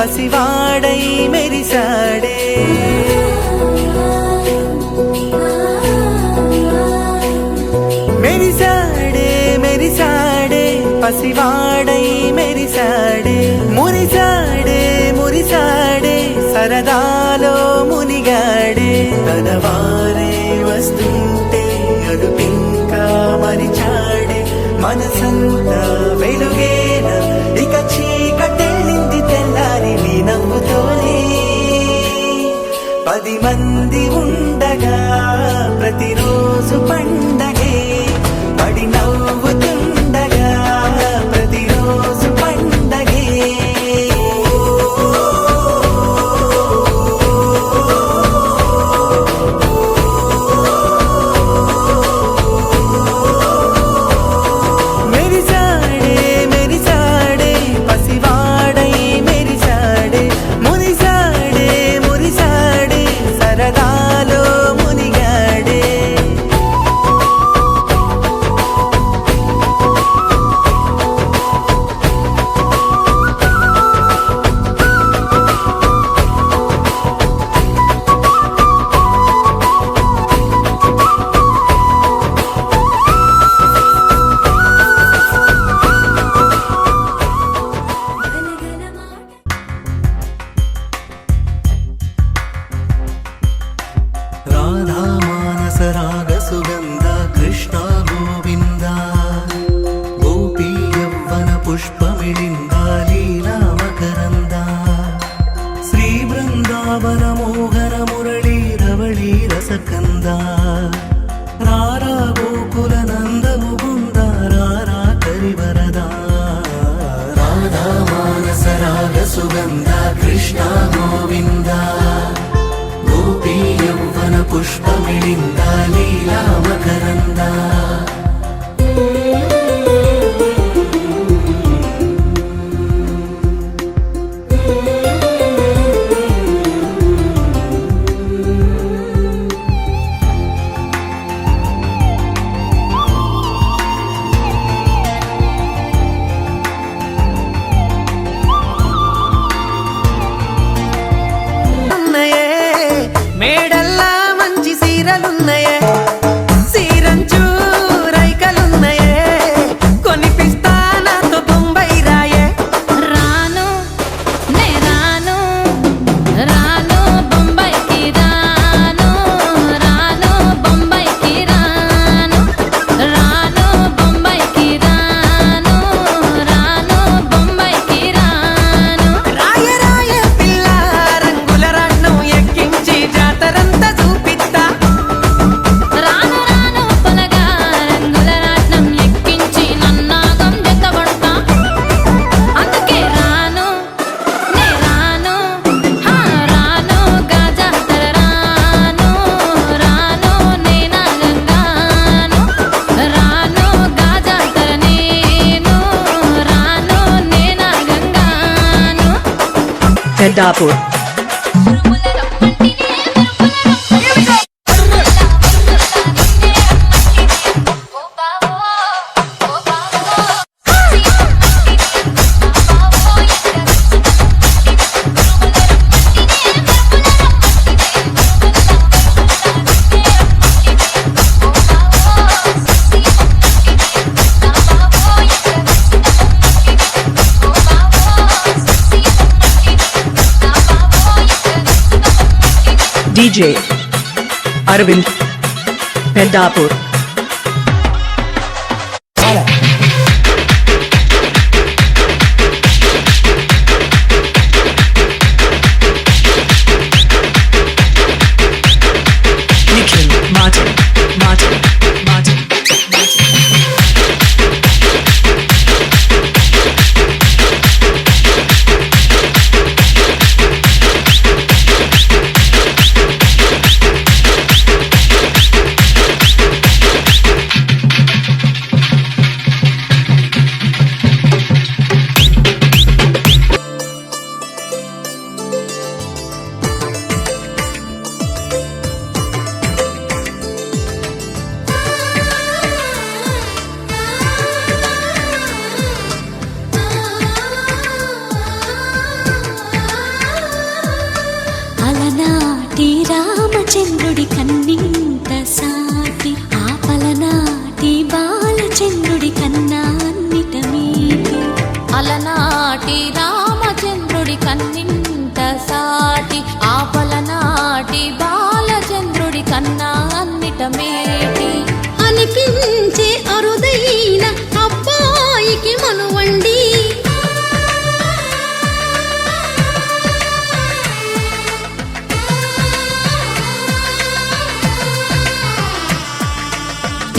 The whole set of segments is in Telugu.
పసివాడై మెరిసాడే మెరిసాడే మెరిసాడే పసివాడై మెరిసాడే మురిసాడే మురిసాడే సరదాలో మునిగాడే తన వారే వస్తుంటే అడుపింకా మరిచాడే మనసంతా వెలుగేన ఇక చీకటెళ్ళింది తెల్లారి నీ నవ్వుతోనే 10 మంది ఉండగా ప్రతిరోజు పండగే పడి నవ్వుతుండగా ప్రతిరోజు పండగే మెరిసాడే మెరిసాడే పసివాడై మెరిసాడే మురిసాడే మురిసాడే సరదాలో మునిగాడే రాధా మానస రాగ సుగంధ కృష్ణ గోవింద గోపీ యవ్వన పుష్పమిళింద లీలా మకరంద శ్రీ బృందావన మోహన మురళీ రవళీ రసకంద రారా గోకుల నంద ముకుంద రారా కరివరద రాధా మానస రాగ సుగంధ కృష్ణ గోవింద గోపీ యవ్వన పుష్పమిళింద లీలా మకరంద ఉన్నయే మేడల్లా మంచి సీరలున్నయే సీరంచు రైకలున్నయే కొనిపిస్తా నాతో బొంబై రాయే రాను నే రాను రాను బొంబాయికి రాను రాను బొంబాయికి రాను రాను బొంబాయికి రాను రాను బొంబాయికి రాను రాయ రాయ పిల్ల రంగుల రాట్నం ఎక్కించి జాతరంతా చూపిస్తా రాను రాను పొలగా రంగుల రాట్నం ఎక్కించి నన్నాగం జతబడతా అందుకే రాను నే రాను హా రాను గాజాతర రాను రాను నే నాగంగాను రాను గాజాతర నేను రాను నే నాగంగాను Peddapur DJ Arvind Peddapur Nikhil Martin Martin Martin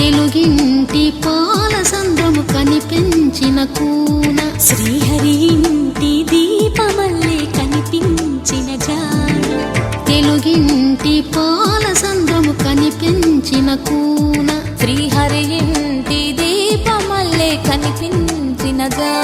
తెలుగింటి పాల సంద్రము కనిపించిన కూన శ్రీహరి ఇంటి దీపమల్లే కనిపించిన జాన తెలుగింటి పాల సంద్రము కనిపించిన కూన శ్రీహరి ఇంటి దీపమల్లే కనిపించిన జాన